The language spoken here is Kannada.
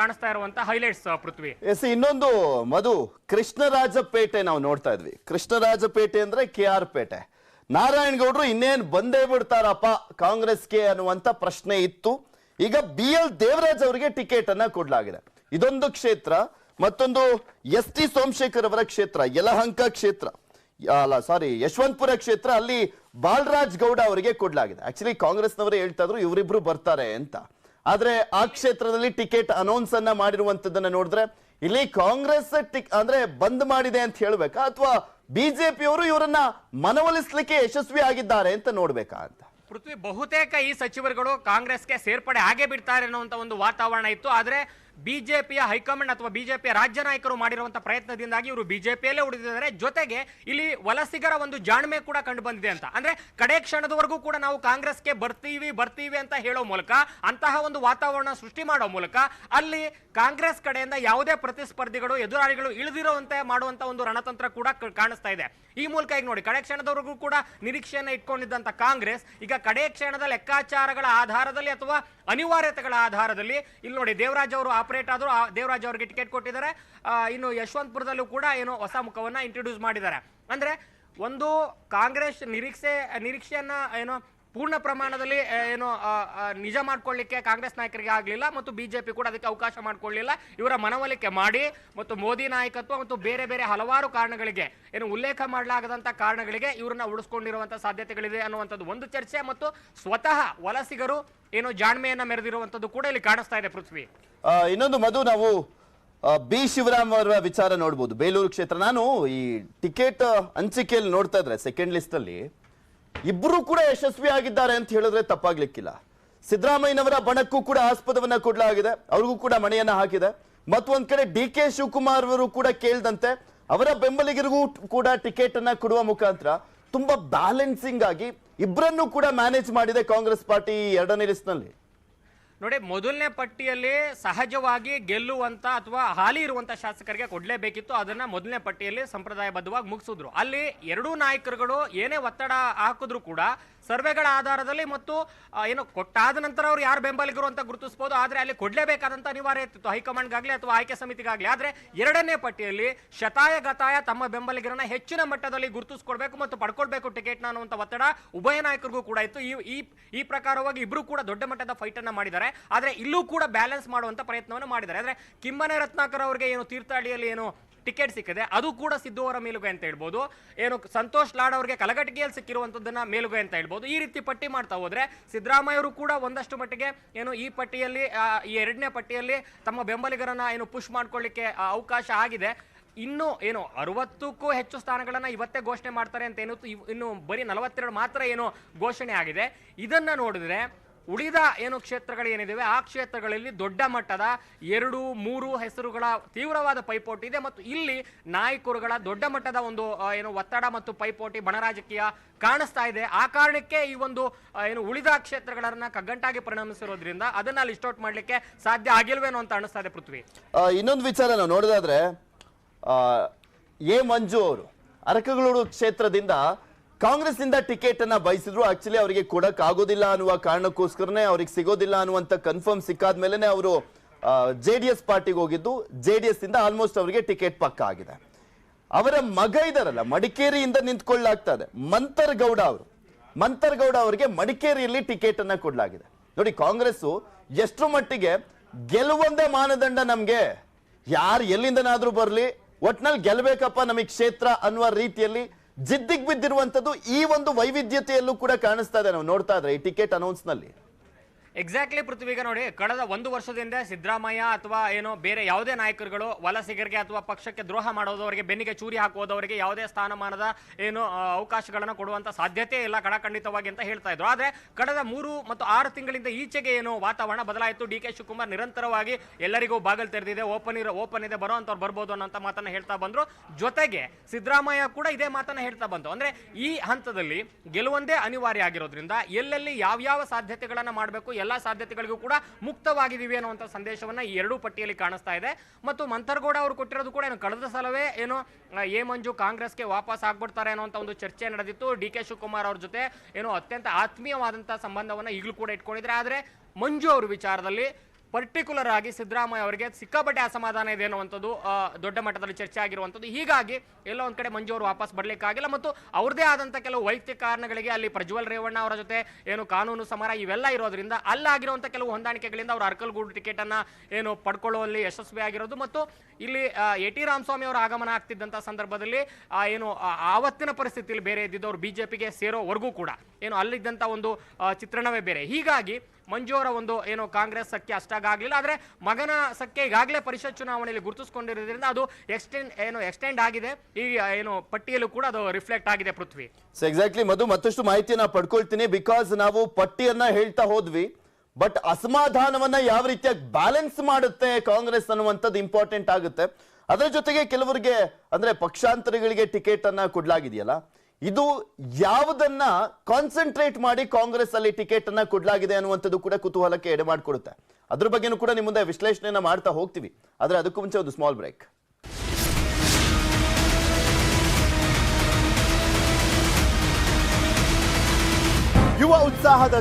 ಕಾಣಿಸ್ತಾ ಇರುವಂತ ಹೈಲೈಟ್ಸ್ ಪೃಥ್ವಿ. ಎಸ್, ಇನ್ನೊಂದು ಮಧು, ಕೃಷ್ಣರಾಜಪೇಟೆ ನಾವು ನೋಡ್ತಾ ಇದ್ವಿ. ಕೃಷ್ಣರಾಜಪೇಟೆ ಅಂದ್ರೆ KR ಪೇಟೆ. ನಾರಾಯಣಗೌಡರು ಇನ್ನೇನ್ ಬಂದೇ ಬಿಡ್ತಾರಪ್ಪ ಕಾಂಗ್ರೆಸ್ಗೆ ಅನ್ನುವಂತ ಪ್ರಶ್ನೆ ಇತ್ತು. ಈಗ BL ದೇವರಾಜ್ ಅವರಿಗೆ ಟಿಕೆಟ್ ಅನ್ನ ಕೊಡ್ಲಾಗಿದೆ. ಇದೊಂದು ಕ್ಷೇತ್ರ. ಮತ್ತೊಂದು ST ಸೋಮಶೇಖರ್ ಅವರ ಕ್ಷೇತ್ರ, ಯಲಹಂಕ ಕ್ಷೇತ್ರ, ಯಶವಂತಪುರ ಕ್ಷೇತ್ರ, ಅಲ್ಲಿ ಬಾಲರಾಜ್ ಗೌಡ ಅವರಿಗೆ ಕೊಡ್ಲಾಗಿದೆ. ಆಕ್ಚುಲಿ ಕಾಂಗ್ರೆಸ್ನವರೇ ಹೇಳ್ತಾ ಇದ್ರು ಇವರಿಬ್ರು ಬರ್ತಾರೆ ಅಂತ. ಆದ್ರೆ ಆ ಕ್ಷೇತ್ರದಲ್ಲಿ ಟಿಕೆಟ್ ಅನೌನ್ಸ್ ಅನ್ನ ಮಾಡಿರುವಂತದನ್ನ ನೋಡಿದ್ರೆ ಇಲ್ಲಿ ಕಾಂಗ್ರೆಸ್ ಅಂದ್ರೆ ಬಂದ್ ಮಾಡಿದೆ ಅಂತ ಹೇಳ್ಬೇಕಾ ಅಥವಾ ಬಿಜೆಪಿಯವರು ಇವರನ್ನ ಮನವೊಲಿಸ್ಲಿಕ್ಕೆ ಯಶಸ್ವಿ ಆಗಿದ್ದಾರೆ ಅಂತ ನೋಡ್ಬೇಕಾ ಅಂತ. ಪೃಥ್ವಿ, ಬಹುತೇಕ ಈ ಸಚಿವರುಗಳು ಕಾಂಗ್ರೆಸ್ಗೆ ಸೇರ್ಪಡೆ ಆಗೇ ಬಿಡ್ತಾರೆ ಅನ್ನುವಂತ ಒಂದು ವಾತಾವರಣ ಇತ್ತು. ಆದ್ರೆ ಬಿಜೆಪಿಯ ಹೈಕಮಾಂಡ್ ಅಥವಾ ಬಿಜೆಪಿಯ ರಾಜ್ಯ ನಾಯಕರು ಮಾಡಿರುವಂತಹ ಪ್ರಯತ್ನದಿಂದಾಗಿ ಇವರು ಬಿಜೆಪಿಯಲ್ಲೇ ಉಳಿದಿದ್ದಾರೆ. ಜೊತೆಗೆ ಇಲ್ಲಿ ವಲಸಿಗರ ಒಂದು ಜಾಣ್ಮೆ ಕೂಡ ಕಂಡು ಬಂದಿದೆ ಅಂತ. ಅಂದ್ರೆ ಕಡೆ ಕ್ಷಣದವರೆಗೂ ಕೂಡ ನಾವು ಕಾಂಗ್ರೆಸ್ಗೆ ಬರ್ತೀವಿ ಅಂತ ಹೇಳೋ ಮೂಲಕ, ಅಂತಹ ಒಂದು ವಾತಾವರಣ ಸೃಷ್ಟಿ ಮಾಡೋ ಮೂಲಕ ಅಲ್ಲಿ ಕಾಂಗ್ರೆಸ್ ಕಡೆಯಿಂದ ಯಾವುದೇ ಪ್ರತಿಸ್ಪರ್ಧಿಗಳು ಎದುರಾಳಿಗಳು ಇಳಿದಿರುವಂತೆ ಮಾಡುವಂತ ಒಂದು ರಣತಂತ್ರ ಕೂಡ ಕಾಣಿಸ್ತಾ ಇದೆ. ಈ ಮೂಲಕ ಈಗ ನೋಡಿ, ಕಡೆ ಕ್ಷಣದವರೆಗೂ ಕೂಡ ನಿರೀಕ್ಷೆಯನ್ನು ಇಟ್ಕೊಂಡಿದ್ದಂತ ಕಾಂಗ್ರೆಸ್ ಈಗ ಕಡೆ ಕ್ಷಣದ ಲೆಕ್ಕಾಚಾರಗಳ ಆಧಾರದಲ್ಲಿ ಅಥವಾ ಅನಿವಾರ್ಯತೆಗಳ ಆಧಾರದಲ್ಲಿ ಇಲ್ಲಿ ನೋಡಿ ದೇವರಾಜ್ ಅವರು ಆಪರೇಟ್ ಆದ್ರು, ದೇವರಾಜ್ ಅವರಿಗೆ ಟಿಕೆಟ್ ಕೊಟ್ಟಿದ್ದಾರೆ. ಇನ್ನು ಯಶವಂತಪುರದಲ್ಲೂ ಕೂಡ ಏನೋ ಹೊಸ ಮುಖವನ್ನ ಇಂಟ್ರೊಡ್ಯೂಸ್ ಮಾಡಿದ್ದಾರೆ. ಅಂದ್ರೆ ಒಂದು ಕಾಂಗ್ರೆಸ್ ನಿರೀಕ್ಷೆಯನ್ನ ಏನೋ ಪೂರ್ಣ ಪ್ರಮಾಣದಲ್ಲಿ ಏನೋ ನಿಜ ಮಾಡ್ಕೊಳ್ಳಿಕ್ಕೆ ಕಾಂಗ್ರೆಸ್ ನಾಯಕರಿಗೆ ಆಗಲಿಲ್ಲ ಮತ್ತು ಬಿಜೆಪಿ ಕೂಡ ಅದಕ್ಕೆ ಅವಕಾಶ ಮಾಡಿಕೊಳ್ಳಲಿಲ್ಲ. ಇವರ ಮನವೊಲಿಕೆ ಮಾಡಿ ಮತ್ತು ಮೋದಿ ನಾಯಕತ್ವ ಮತ್ತು ಬೇರೆ ಬೇರೆ ಹಲವಾರು ಕಾರಣಗಳಿಗೆ ಏನು ಉಲ್ಲೇಖ ಮಾಡಲಾಗದಂತ ಕಾರಣಗಳಿಗೆ ಇವರನ್ನ ಉಳಿಸ್ಕೊಂಡಿರುವಂತಹ ಸಾಧ್ಯತೆಗಳಿದೆ ಅನ್ನುವಂಥದ್ದು ಒಂದು ಚರ್ಚೆ. ಮತ್ತು ಸ್ವತಃ ವಲಸಿಗರು ಏನೋ ಜಾಣ್ಮೆಯನ್ನ ಮೆರೆದಿರುವಂತದ್ದು ಕೂಡ ಇಲ್ಲಿ ಕಾಣಿಸ್ತಾ ಇದೆ ಪೃಥ್ವಿ. ಇನ್ನೊಂದು ಮಧು, ನಾವು ಬಿ ಶಿವರಾಮ್ ಅವರ ವಿಚಾರ ನೋಡ್ಬೋದು. ಬೇಲೂರು ಕ್ಷೇತ್ರ, ನಾನು ಈ ಟಿಕೆಟ್ ಹಂಚಿಕೆಯಲ್ಲಿ ನೋಡ್ತಾ ಇದ್ರೆ ಸೆಕೆಂಡ್ ಲಿಸ್ಟ್ ಅಲ್ಲಿ ಇಬ್ರು ಕೂಡ ಯಶಸ್ವಿ ಆಗಿದ್ದಾರೆ ಅಂತ ಹೇಳಿದ್ರೆ ತಪ್ಪಾಗ್ಲಿಕ್ಕಿಲ್ಲ. ಸಿದ್ದರಾಮಯ್ಯನವರ ಬಣಕ್ಕೂ ಕೂಡ ಆಸ್ಪದವನ್ನ ಕೊಡಲಾಗಿದೆ, ಅವ್ರಿಗೂ ಕೂಡ ಮಣೆಯನ್ನ ಹಾಕಿದೆ. ಮತ್ತೊಂದ್ ಕಡೆ DK ಶಿವಕುಮಾರ್ ಅವರು ಕೂಡ ಕೇಳ್ದಂತೆ ಅವರ ಬೆಂಬಲಿಗರಿಗೂ ಕೂಡ ಟಿಕೆಟ್ ಅನ್ನ ಕೊಡುವ ಮುಖಾಂತರ ತುಂಬಾ ಬ್ಯಾಲೆನ್ಸಿಂಗ್ ಆಗಿ ಇಬ್ಬರನ್ನು ಕೂಡ ಮ್ಯಾನೇಜ್ ಮಾಡಿದೆ ಕಾಂಗ್ರೆಸ್ ಪಾರ್ಟಿ ಎರಡನೇ ಲಿಸ್ಟ್ ನಲ್ಲಿ. ನೋಡಿ, ಮೊದಲನೇ ಪಟ್ಟಿಯಲ್ಲಿ ಸಹಜವಾಗಿ ಗೆಲ್ಲುವಂತ ಅಥವಾ ಹಾಲಿ ಇರುವಂತ ಶಾಸಕರಿಗೆ ಕೊಡ್ಲೇಬೇಕಿತ್ತು. ಅದನ್ನ ಮೊದಲನೇ ಪಟ್ಟಿಯಲ್ಲಿ ಸಂಪ್ರದಾಯಬದ್ಧವಾಗಿ ಮುಗಿಸಿದ್ರು. ಅಲ್ಲಿ ಎರಡೂ ನಾಯಕರುಗಳು ಏನೇ ಒತ್ತಡ ಹಾಕಿದ್ರು ಕೂಡ ಸರ್ವೆಗಳ ಆಧಾರದಲ್ಲಿ ಮತ್ತು ಏನು ಕೊಟ್ಟಾದ ನಂತರ ಅವ್ರು ಯಾರು ಬೆಂಬಲಿಗರು ಅಂತ ಗುರುತಿಸಬಹುದು. ಆದ್ರೆ ಅಲ್ಲಿ ಕೊಡ್ಲೇಬೇಕಾದಂತ ಅನಿವಾರ್ಯತೆ ಇತ್ತು ಹೈಕಮಾಂಡ್ಗಾಗ್ಲಿ ಅಥವಾ ಆಯ್ಕೆ ಸಮಿತಿಗಾಗ್ಲಿ. ಆದ್ರೆ ಎರಡನೇ ಪಟ್ಟಿಯಲ್ಲಿ ಶತಾಯ ಗತಾಯ ತಮ್ಮ ಬೆಂಬಲಿಗರನ್ನ ಹೆಚ್ಚಿನ ಮಟ್ಟದಲ್ಲಿ ಗುರುತಿಸ್ಕೊಡ್ಬೇಕು ಮತ್ತು ಪಡ್ಕೊಳ್ಬೇಕು ಟಿಕೆಟ್ ಅನ್ನುವಂತ ಒತ್ತಡ ಉಭಯ ನಾಯಕರಿಗೂ ಕೂಡ ಇತ್ತು. ಈ ಪ್ರಕಾರವಾಗಿ ಇಬ್ರು ಕೂಡ ದೊಡ್ಡ ಮಟ್ಟದ ಫೈಟ್ ಅನ್ನ ಮಾಡಿದ್ದಾರೆ. ಆದ್ರೆ ಇಲ್ಲೂ ಕೂಡ ಬ್ಯಾಲೆನ್ಸ್ ಮಾಡುವಂತ ಪ್ರಯತ್ನವನ್ನು ಮಾಡಿದ್ದಾರೆ. ಆದ್ರೆ ಕಿಮ್ಮನೆ ರತ್ನಾಕರ್ ಅವರಿಗೆ ಏನು ತೀರ್ಥಹಳ್ಳಿಯಲ್ಲಿ ಏನು ಟಿಕೆಟ್ ಸಿಕ್ಕಿದೆ ಅದು ಕೂಡ ಸಿದ್ದು ಅವರ ಮೇಲುಗೈ ಅಂತ ಹೇಳ್ಬೋದು. ಏನು ಸಂತೋಷ್ ಲಾಡ್ ಅವರಿಗೆ ಕಲಘಟಗಿಯಲ್ಲಿ ಸಿಕ್ಕಿರುವಂತದ್ದನ್ನ ಮೇಲುಗೈ ಅಂತ ಹೇಳ್ಬೋದು. ಈ ರೀತಿ ಪಟ್ಟಿ ಮಾಡ್ತಾ ಹೋದ್ರೆ ಸಿದ್ದರಾಮಯ್ಯ ಅವರು ಕೂಡ ಒಂದಷ್ಟು ಮಟ್ಟಿಗೆ ಏನು ಈ ಪಟ್ಟಿಯಲ್ಲಿ ಈ ಎರಡನೇ ಪಟ್ಟಿಯಲ್ಲಿ ತಮ್ಮ ಬೆಂಬಲಿಗರನ್ನ ಏನು ಪುಷ್ ಮಾಡ್ಕೊಳ್ಳಿಕ್ಕೆ ಅವಕಾಶ ಆಗಿದೆ. ಇನ್ನು ಏನು 60ಕ್ಕೂ ಹೆಚ್ಚು ಸ್ಥಾನಗಳನ್ನ ಇವತ್ತೇ ಘೋಷಣೆ ಮಾಡ್ತಾರೆ ಅಂತ ಏನು, ಇನ್ನು ಬರೀ 42 ಮಾತ್ರ ಏನು ಘೋಷಣೆ ಆಗಿದೆ. ಇದನ್ನ ನೋಡಿದ್ರೆ ಉಳಿದ ಏನು ಕ್ಷೇತ್ರಗಳು ಏನಿದಾವೆ ಆ ಕ್ಷೇತ್ರಗಳಲ್ಲಿ ದೊಡ್ಡ ಮಟ್ಟದ 2-3 ಹೆಸರುಗಳ ತೀವ್ರವಾದ ಪೈಪೋಟಿ ಇದೆ. ಮತ್ತು ಇಲ್ಲಿ ನಾಯಕರುಗಳ ದೊಡ್ಡ ಮಟ್ಟದ ಒಂದು ಏನು ಒತ್ತಡ ಮತ್ತು ಪೈಪೋಟಿ ಬಣರಾಜಕೀಯ ಕಾಣಿಸ್ತಾ ಇದೆ. ಆ ಕಾರಣಕ್ಕೆ ಈ ಒಂದು ಏನು ಉಳಿದ ಕ್ಷೇತ್ರಗಳನ್ನ ಕಗ್ಗಂಟಾಗಿ ಪರಿಣಮಿಸಿರೋದ್ರಿಂದ ಅದನ್ನ ಲಿಸ್ಟ್ ಔಟ್ ಮಾಡ್ಲಿಕ್ಕೆ ಸಾಧ್ಯ ಆಗಿಲ್ವೇನೋ ಅಂತ ಅನಿಸ್ತಾ ಇದೆ ಪೃಥ್ವಿ. ಇನ್ನೊಂದು ವಿಚಾರ ನಾವು ನೋಡೋದಾದ್ರೆ ಮಂಜು ಅವರು ಅರಕಗಳೂರು ಕ್ಷೇತ್ರದಿಂದ ಕಾಂಗ್ರೆಸ್ ನಿಂದ ಟಿಕೆಟ್ ಅನ್ನ ಬಯಸಿದ್ರು. ಆಕ್ಚುಲಿ ಅವರಿಗೆ ಕೊಡಕ್ ಆಗೋದಿಲ್ಲ ಅನ್ನುವ ಕಾರಣಕ್ಕೋಸ್ಕರನೇ ಅವ್ರಿಗೆ ಸಿಗೋದಿಲ್ಲ ಅನ್ನುವಂತ ಕನ್ಫರ್ಮ್ ಸಿಕ್ಕಾದ ಮೇಲೆನೆ ಅವರು JDS ಪಾರ್ಟಿಗೆ ಹೋಗಿದ್ದು. JDS ಇಂದ ಆಲ್ಮೋಸ್ಟ್ ಅವರಿಗೆ ಟಿಕೆಟ್ ಪಕ್ಕ ಆಗಿದೆ. ಅವರ ಮಗ ಇದಾರಲ್ಲ, ಮಡಿಕೇರಿಯಿಂದ ನಿಂತ್ಕೊಳ್ಳಾಗ್ತದೆ ಮಂತರ್ಗೌಡ ಅವರಿಗೆ ಮಡಿಕೇರಿಯಲ್ಲಿ ಟಿಕೆಟ್ ಅನ್ನ ಕೊಡ್ಲಾಗಿದೆ. ನೋಡಿ, ಕಾಂಗ್ರೆಸ್ ಎಷ್ಟು ಮಟ್ಟಿಗೆ ಗೆಲುವಂದೇ ಮಾನದಂಡ, ನಮ್ಗೆ ಯಾರು ಎಲ್ಲಿಂದನಾದ್ರೂ ಬರ್ಲಿ ಒಟ್ನಲ್ಲಿ ಗೆಲ್ಬೇಕಪ್ಪ ನಮಗೆ ಕ್ಷೇತ್ರ ಅನ್ನುವ ರೀತಿಯಲ್ಲಿ ಜಿದ್ದಿಗೆ ಬಿದ್ದಿರುವಂತದ್ದು ಈ ಒಂದು ವೈವಿಧ್ಯತೆಯಲ್ಲೂ ಕೂಡ ಕಾಣಿಸ್ತಾ ಇದೆ ನಾವು ನೋಡ್ತಾ ಇದ್ರೆ ಈ ಟಿಕೆಟ್ ಅನೌನ್ಸ್ ನಲ್ಲಿ. ಎಕ್ಸಾಕ್ಟ್ಲಿ ಪೃಥ್ವಿಗ ನೋಡಿ, ಕಳೆದ 1 ವರ್ಷದಿಂದ ಸಿದ್ದರಾಮಯ್ಯ ಅಥವಾ ಏನೋ ಬೇರೆ ಯಾವುದೇ ನಾಯಕರುಗಳು ವಲಸಿಗರಿಗೆ ಅಥವಾ ಪಕ್ಷಕ್ಕೆ ದ್ರೋಹ ಮಾಡೋದವರಿಗೆ, ಬೆನ್ನಿಗೆ ಚೂರಿ ಹಾಕುವುದವರಿಗೆ ಯಾವುದೇ ಸ್ಥಾನಮಾನದ ಏನು ಅವಕಾಶಗಳನ್ನು ಕೊಡುವಂತ ಸಾಧ್ಯತೆ ಇಲ್ಲ ಕಡಖಂಡಿತವಾಗಿ ಅಂತ ಹೇಳ್ತಾ ಇದ್ರು. ಆದ್ರೆ ಕಳೆದ 3 ಮತ್ತು 6 ತಿಂಗಳಿಂದ ಈಚೆಗೆ ಏನು ವಾತಾವರಣ ಬದಲಾಯಿತು. DK ಶಿವಕುಮಾರ್ ನಿರಂತರವಾಗಿ ಎಲ್ಲರಿಗೂ ಬಾಗಲ್ ತೆರೆದಿದೆ, ಓಪನ್ ಇದೆ, ಬರೋಂಥವ್ರು ಬರ್ಬೋದು ಅನ್ನೋಂಥ ಮಾತನ್ನ ಹೇಳ್ತಾ ಬಂದ್ರು. ಜೊತೆಗೆ ಸಿದ್ದರಾಮಯ್ಯ ಕೂಡ ಇದೇ ಮಾತನ್ನ ಹೇಳ್ತಾ ಬಂತು. ಅಂದ್ರೆ ಈ ಹಂತದಲ್ಲಿ ಗೆಲುವಂದೇ ಅನಿವಾರ್ಯ ಆಗಿರೋದ್ರಿಂದ ಎಲ್ಲೆಲ್ಲಿ ಯಾವ್ಯಾವ ಸಾಧ್ಯತೆಗಳನ್ನ ಮಾಡಬೇಕು ಎಲ್ಲಾ ಸಾಧ್ಯತೆಗಳಿಗೂ ಕೂಡ ಮುಕ್ತವಾಗಿದ್ದೀವಿ ಅನ್ನುವಂಥ ಸಂದೇಶವನ್ನ ಈ ಎರಡೂ ಪಟ್ಟಿಯಲ್ಲಿ ಕಾಣಿಸ್ತಾ ಇದೆ. ಮತ್ತು ಮಂತರ್ಗೌಡ ಅವರು ಕೊಟ್ಟಿರೋದು ಕೂಡ ಏನು ಕಳೆದ ಸಲವೇ ಏನು ಮಂಜು ಕಾಂಗ್ರೆಸ್ಗೆ ವಾಪಸ್ ಆಗ್ಬಿಡ್ತಾರೆ ಅನ್ನುವಂಥ ಒಂದು ಚರ್ಚೆ ನಡೆದಿತ್ತು. DK ಶಿವಕುಮಾರ್ ಅವ್ರ ಜೊತೆ ಏನೋ ಅತ್ಯಂತ ಆತ್ಮೀಯವಾದಂತಹ ಸಂಬಂಧವನ್ನ ಈಗಲೂ ಕೂಡ ಇಟ್ಕೊಂಡಿದ್ರೆ. ಆದ್ರೆ ಮಂಜು ಅವ್ರ ವಿಚಾರದಲ್ಲಿ ಪರ್ಟಿಕ್ಯುಲರ್ ಆಗಿ ಸಿದ್ದರಾಮಯ್ಯ ಅವರಿಗೆ ಸಿಕ್ಕಾಪಟ್ಟೆ ಅಸಮಾಧಾನ ಇದೆ ಅನ್ನುವಂಥದ್ದು ದೊಡ್ಡ ಮಟ್ಟದಲ್ಲಿ ಚರ್ಚೆ ಆಗಿರುವಂಥದ್ದು. ಹೀಗಾಗಿ ಎಲ್ಲೋ ಒಂದ್ ಕಡೆ ಮಂಜು ಅವರು ವಾಪಸ್ ಬರ್ಲಿಕ್ಕಾಗಿಲ್ಲ ಮತ್ತು ಅವ್ರದೇ ಆದಂತ ಕೆಲವು ವೈಯಕ್ತಿಕ ಕಾರಣಗಳಿಗೆ ಅಲ್ಲಿ ಪ್ರಜ್ವಲ್ ರೇವಣ್ಣ ಅವರ ಜೊತೆ ಏನು ಕಾನೂನು ಸಮರ ಇವೆಲ್ಲ ಇರೋದ್ರಿಂದ ಅಲ್ಲಾಗಿರುವಂತ ಕೆಲವು ಹೊಂದಾಣಿಕೆಗಳಿಂದ ಅವರು ಅರ್ಕಲ್ಗೂಡು ಟಿಕೆಟ್ ಅನ್ನ ಏನು ಪಡ್ಕೊಳ್ಳುವಲ್ಲಿ ಯಶಸ್ವಿ ಆಗಿರೋದು ಮತ್ತು ಇಲ್ಲಿ ಎ.ಟಿ. ರಾಮಸ್ವಾಮಿ ಅವರ ಆಗಮನ ಆಗ್ತಿದ್ದಂತ ಸಂದರ್ಭದಲ್ಲಿ ಏನು ಆವತ್ತಿನ ಪರಿಸ್ಥಿತಿಯಲ್ಲಿ ಬೇರೆ ಇದ್ದಿದ್ದವರು ಬಿಜೆಪಿಗೆ ಸೇರೋವರೆಗೂ ಕೂಡ ಏನು ಅಲ್ಲಿದ್ದಂತ ಒಂದು ಚಿತ್ರಣವೇ ಬೇರೆ. ಹೀಗಾಗಿ ಮಂಜು ಅವರ ಒಂದು ಏನು ಕಾಂಗ್ರೆಸ್ ಸಖ್ಯ ಅಷ್ಟಾಗಲಿಲ್ಲ, ಆದ್ರೆ ಮಗನ ಸಖ್ಯ ಈಗಾಗಲೇ ಪರಿಷತ್ ಚುನಾವಣೆಯಲ್ಲಿ ಗುರುತಿಸಿಕೊಂಡಿರೋದ್ರಿಂದ ಅದು ಎಕ್ಸ್ಟೆಂಡ್ ಆಗಿದೆ. ಈ ಏನು ಪಟ್ಟಿಯಲ್ಲೂ ಕೂಡ ಅದು ರಿಫ್ಲೆಕ್ಟ್ ಆಗಿದೆ ಪೃಥ್ವಿ. ಸೊ ಎಕ್ಸಾಕ್ಟ್ಲಿ ಮಧು, ಮತ್ತಷ್ಟು ಮಾಹಿತಿಯನ್ನ ಪಡ್ಕೊಳ್ತೀನಿ. ಬಿಕಾಸ್ ನಾವು ಪಟ್ಟಿಯನ್ನ ಹೇಳ್ತಾ ಹೋದ್ವಿ, ಬಟ್ ಅಸಮಾಧಾನವನ್ನ ಯಾವ ರೀತಿಯಾಗಿ ಬ್ಯಾಲೆನ್ಸ್ ಮಾಡುತ್ತೆ ಕಾಂಗ್ರೆಸ್ ಅನ್ನುವಂಥದ್ದು ಇಂಪಾರ್ಟೆಂಟ್ ಆಗುತ್ತೆ. ಅದರ ಜೊತೆಗೆ ಕೆಲವರಿಗೆ ಅಂದ್ರೆ ಪಕ್ಷಾಂತರಗಳಿಗೆ ಟಿಕೆಟ್ ಅನ್ನ ಕೊಡ್ಲಾಗಿದೆಯಲ್ಲ, ಇದು ಯಾವುದನ್ನ ಕಾನ್ಸಂಟ್ರೇಟ್ ಮಾಡಿ ಕಾಂಗ್ರೆಸ್ ಅಲ್ಲಿ ಟಿಕೆಟ್ ಅನ್ನ ಕೊಡ್ಲಾಗಿದೆ ಅನ್ನುವಂಥದ್ದು ಕೂಡ ಕುತೂಹಲಕ್ಕೆ ಎಡೆ ಮಾಡಿಕೊಡುತ್ತೆ. ಅದ್ರ ಬಗ್ಗೆನೂ ಕೂಡ ನಿಮ್ಮ ಮುಂದೆ ವಿಶ್ಲೇಷಣೆಯನ್ನ ಮಾಡ್ತಾ ಹೋಗ್ತೀವಿ. ಆದ್ರೆ ಅದಕ್ಕೂ ಮುಂಚೆ ಒಂದು ಸ್ಮಾಲ್ ಬ್ರೇಕ್. ಯುವ ಉತ್ಸಾಹದ